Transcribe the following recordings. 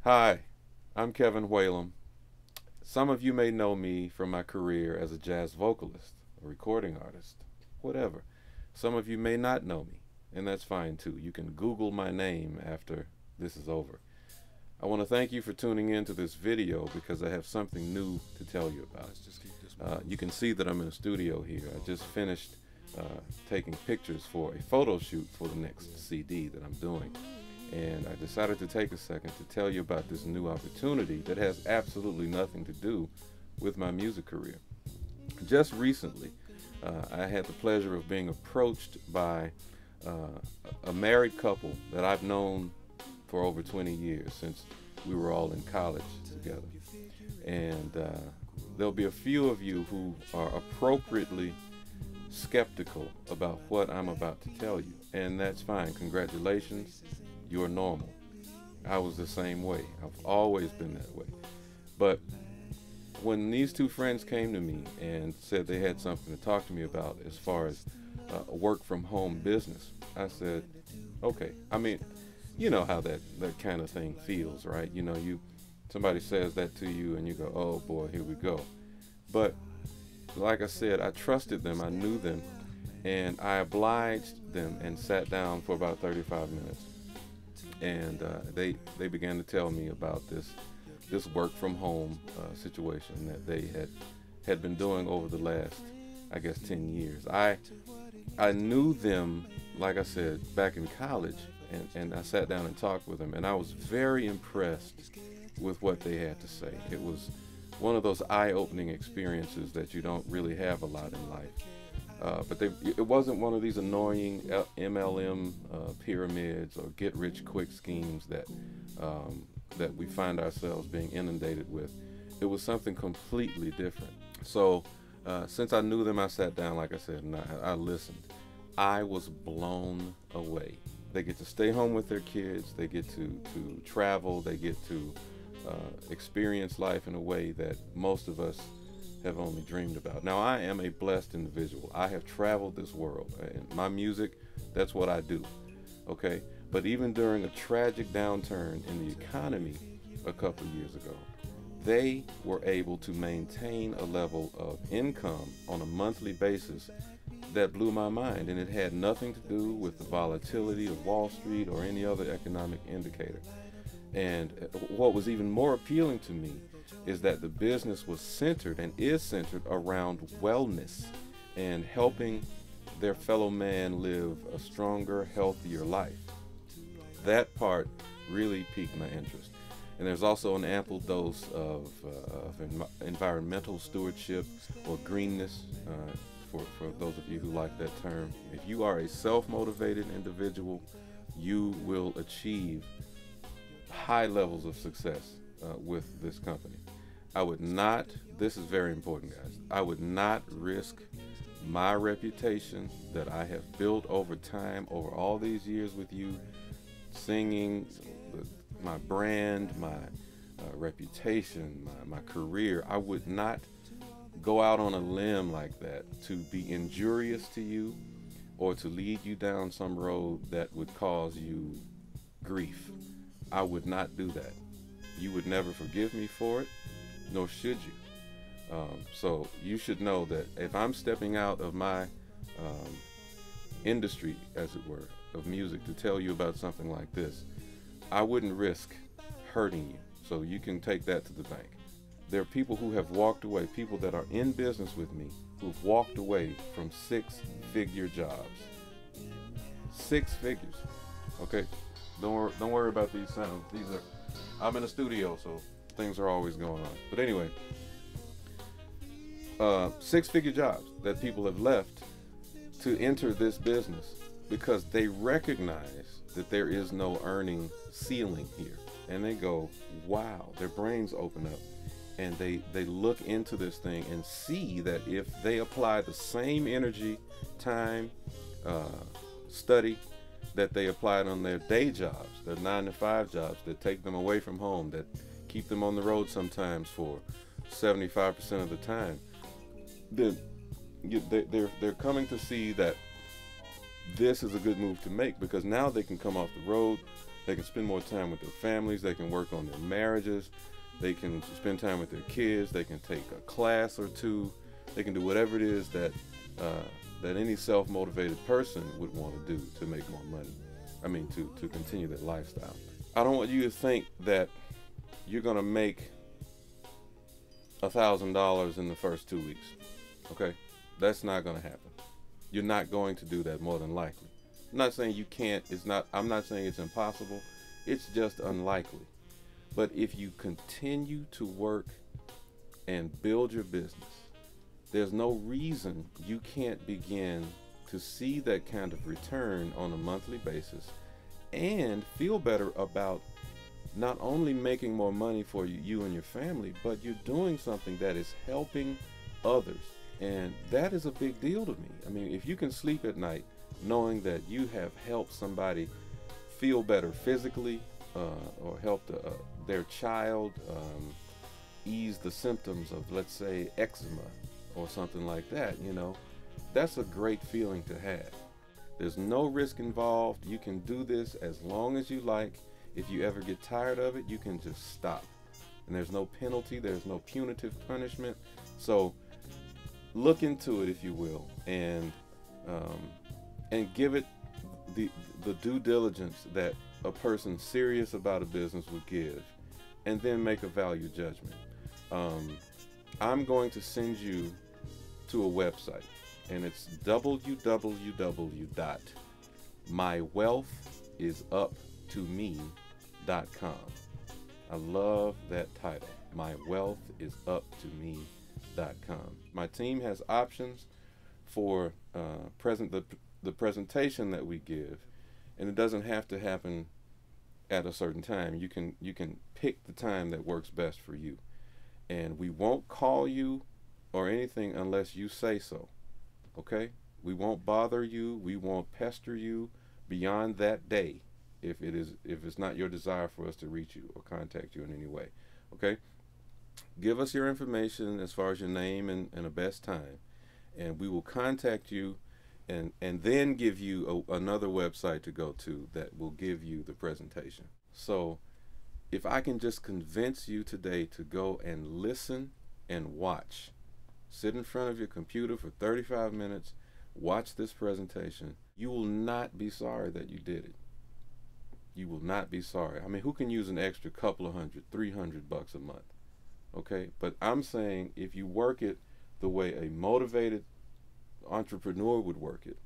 Hi, I'm Kevin Whalum. Some of you may know me from my career as a jazz vocalist, a recording artist, whatever. Some of you may not know me, and that's fine too. You can Google my name after this is over. I want to thank you for tuning in to this video because I have something new to tell you about. You can see that I'm in a studio here. I just finished taking pictures for a photo shoot for the next CD that I'm doing. And I decided to take a second to tell you about this new opportunity that has absolutely nothing to do with my music career. Just recently, I had the pleasure of being approached by a married couple that I've known for over 20 years, since we were all in college together. And there'll be a few of you who are appropriately skeptical about what I'm about to tell you, and that's fine. Congratulations. You're normal. I was the same way. I've always been that way. But when these two friends came to me and said they had something to talk to me about as far as a work from home business, I said, okay. I mean, you know how that kind of thing feels, right? You know, somebody says that to you and you go, oh boy, here we go. But like I said, I trusted them, I knew them, and I obliged them and sat down for about 35 minutes. And they began to tell me about this work from home situation that they had been doing over the last, I guess, 10 years. I knew them, like I said, back in college, and I sat down and talked with them, and I was very impressed with what they had to say. It was one of those eye-opening experiences that you don't really have a lot in life. But it wasn't one of these annoying MLM pyramids or get-rich-quick schemes that we find ourselves being inundated with. It was something completely different. So since I knew them, I sat down, like I said, and I listened. I was blown away. They get to stay home with their kids. They get to travel. They get to experience life in a way that most of us have only dreamed about. Now, I am a blessed individual. I have traveled this world, and my music, that's what I do, okay? But even during a tragic downturn in the economy a couple of years ago, they were able to maintain a level of income on a monthly basis that blew my mind, and it had nothing to do with the volatility of Wall Street or any other economic indicator. And what was even more appealing to me is that the business was centered and is centered around wellness and helping their fellow man live a stronger, healthier life. That part really piqued my interest. And there's also an ample dose of environmental stewardship or greenness, for those of you who like that term. If you are a self-motivated individual, you will achieve high levels of success with this company. I would not, this is very important, guys, I would not risk my reputation that I have built over time, over all these years with you, singing, my brand, my reputation, my career. I would not go out on a limb like that to be injurious to you or to lead you down some road that would cause you grief. I would not do that. You would never forgive me for it, nor should you. So you should know that if I'm stepping out of my industry, as it were, of music to tell you about something like this, I wouldn't risk hurting you. So you can take that to the bank. There are people who have walked away, people that are in business with me, who've walked away from six-figure jobs. 6 figures, okay? Don't worry about these sounds. I'm in a studio, so things are always going on. But anyway, 6-figure jobs that people have left to enter this business because they recognize that there is no earning ceiling here. And they go, wow, their brains open up and they look into this thing and see that if they apply the same energy, time, study that they applied on their day jobs, their 9-to-5 jobs that take them away from home, that keep them on the road sometimes for 75% of the time, they're coming to see that this is a good move to make, because now they can come off the road, They can spend more time with their families. They can work on their marriages. They can spend time with their kids. They can take a class or two. They can do whatever it is that that any self-motivated person would want to do to make more money. I mean, to continue their lifestyle. I don't want you to think that you're going to make $1,000 in the first 2 weeks. Okay? That's not going to happen. You're not going to do that, more than likely. I'm not saying you can't. I'm not saying it's impossible. It's just unlikely. But if you continue to work and build your business, there's no reason you can't begin to see that kind of return on a monthly basis and feel better about not only making more money for you and your family, but you're doing something that is helping others. And that is a big deal to me. I mean, if you can sleep at night knowing that you have helped somebody feel better physically, or helped their child ease the symptoms of, let's say, eczema or something like that, you know, that's a great feeling to have. There's no risk involved. You can do this as long as you like. If you ever get tired of it, you can just stop. And there's no penalty. There's no punitive punishment. So look into it, if you will, and give it the due diligence that a person serious about a business would give, and then make a value judgment. I'm going to send you to a website, and it's www.mywealthisuptome.com. I love that title, mywealthisuptome.com. My team has options for the presentation that we give, and it doesn't have to happen at a certain time. You can pick the time that works best for you, and we won't call you or anything unless you say so. Okay? We won't bother you. We won't pester you beyond that day if it's not your desire for us to reach you or contact you in any way. Okay? Give us your information as far as your name and a best time, and we will contact you and then give you another website to go to that will give you the presentation. So if I can just convince you today to go and listen and watch, sit in front of your computer for 35 minutes, watch this presentation, you will not be sorry that you did it. You will not be sorry. I mean, who can use an extra couple of $100, $300 a month? Okay, but I'm saying if you work it the way a motivated entrepreneur would work it,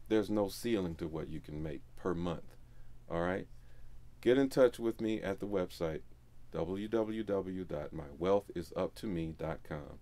there's no ceiling to what you can make per month. All right, get in touch with me at the website www.mywealthisuptome.com.